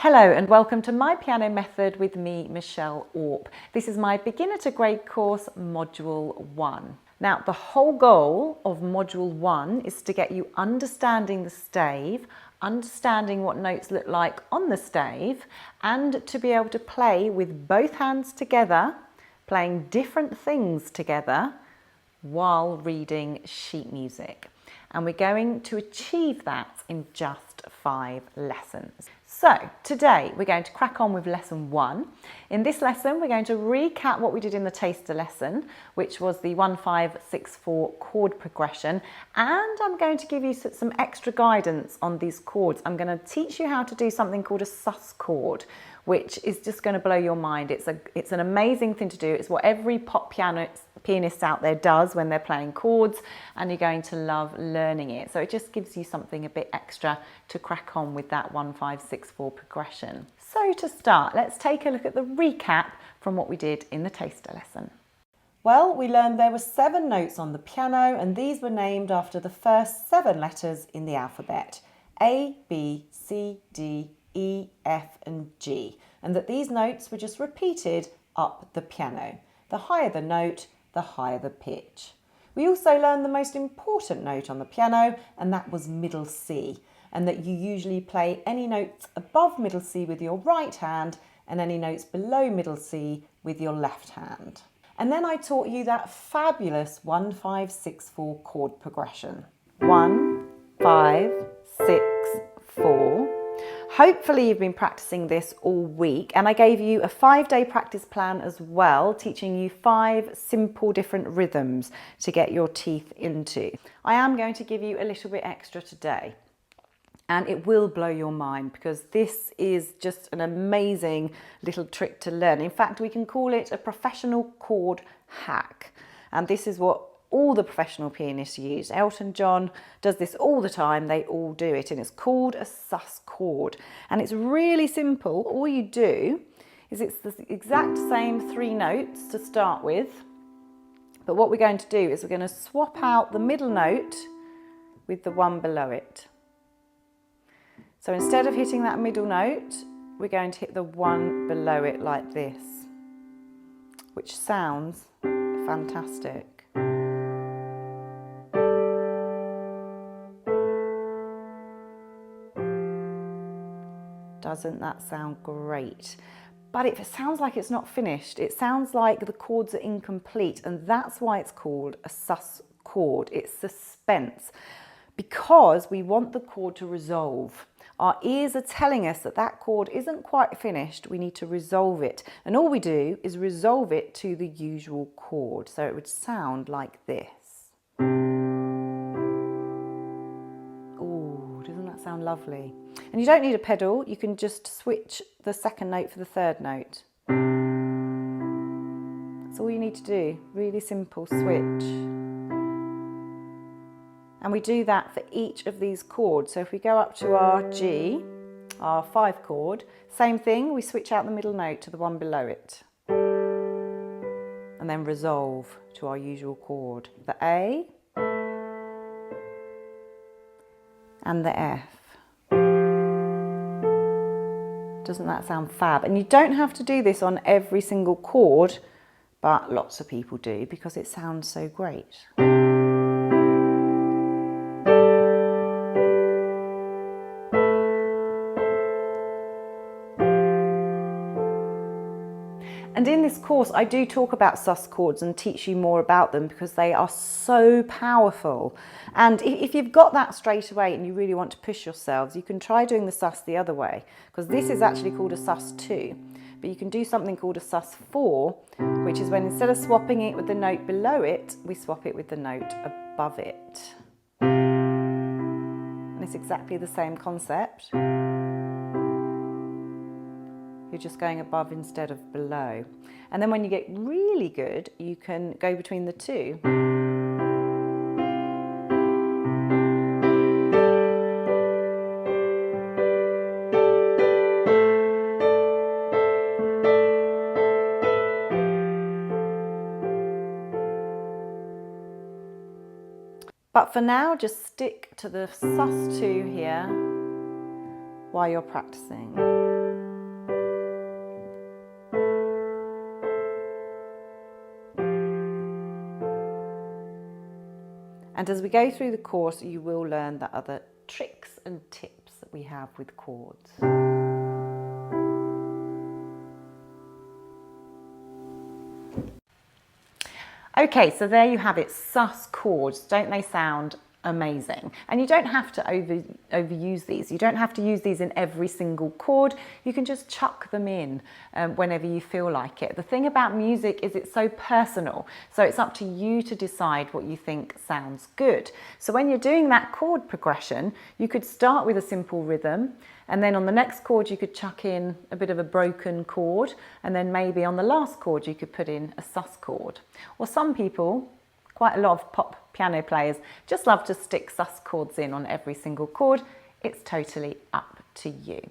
Hello and welcome to My Piano Method with me, Michelle Orp. This is my beginner to grade course, Module 1. Now, the whole goal of Module 1 is to get you understanding the stave, understanding what notes look like on the stave, and to be able to play with both hands together, playing different things together while reading sheet music. And we're going to achieve that in just 5 lessons. So today we're going to crack on with lesson 1. In this lesson we're going to recap what we did in the taster lesson, which was the 1-5-6-4 chord progression, and I'm going to give you some extra guidance on these chords. I'm going to teach you how to do something called a sus chord, which is just going to blow your mind. It's an amazing thing to do. It's what every pop pianist out there does when they're playing chords, and you're going to love learning it. So it just gives you something a bit extra to crack on with that 1-5-6-4 progression. So to start, let's take a look at the recap from what we did in the taster lesson. Well, we learned there were 7 notes on the piano, and these were named after the first 7 letters in the alphabet: A, B, C, D, E, F and G, and that these notes were just repeated up the piano. The higher the note, the higher the pitch. We also learned the most important note on the piano, and that was middle C, and that you usually play any notes above middle C with your right hand and any notes below middle C with your left hand. And then I taught you that fabulous 1-5-6-4 chord progression. 1, 5, 6, 4. Hopefully you've been practicing this all week, and I gave you a 5-day practice plan as well, teaching you 5 simple different rhythms to get your teeth into. I am going to give you a little bit extra today, and it will blow your mind because this is just an amazing little trick to learn. In fact, we can call it a professional chord hack, and this is what all the professional pianists use. Elton John does this all the time, they all do it, and it's called a sus chord. And it's really simple. All you do is it's the exact same 3 notes to start with, but what we're going to do is we're going to swap out the middle note with the one below it. So instead of hitting that middle note, we're going to hit the one below it like this, which sounds fantastic. Doesn't that sound great? But it sounds like it's not finished. It sounds like the chords are incomplete, and that's why it's called a sus chord. It's suspense, because we want the chord to resolve. Our ears are telling us that that chord isn't quite finished. We need to resolve it, and all we do is resolve it to the usual chord. So it would sound like this. Oh, doesn't that sound lovely? And you don't need a pedal, you can just switch the second note for the third note. That's all you need to do, really simple switch. And we do that for each of these chords. So if we go up to our G, our 5 chord, same thing, we switch out the middle note to the one below it. And then resolve to our usual chord, the A and the F. Doesn't that sound fab? And you don't have to do this on every single chord, but lots of people do because it sounds so great. And in this course, I do talk about sus chords and teach you more about them because they are so powerful. And if you've got that straight away and you really want to push yourselves, you can try doing the sus the other way, because this is actually called a sus 2. But you can do something called a sus 4, which is when instead of swapping it with the note below it, we swap it with the note above it. And it's exactly the same concept. You're just going above instead of below. And then when you get really good, you can go between the 2. But for now, just stick to the sus 2 here while you're practicing. And as we go through the course, you will learn the other tricks and tips that we have with chords. Okay, so there you have it, sus chords. Don't they sound amazing? And you don't have to overuse these. You don't have to use these in every single chord. You can just chuck them in whenever you feel like it. The thing about music is it's so personal. So it's up to you to decide what you think sounds good. So when you're doing that chord progression, you could start with a simple rhythm, and then on the next chord you could chuck in a bit of a broken chord, and then maybe on the last chord you could put in a sus chord. Or some people, quite a lot of pop piano players, just love to stick sus chords in on every single chord. It's totally up to you.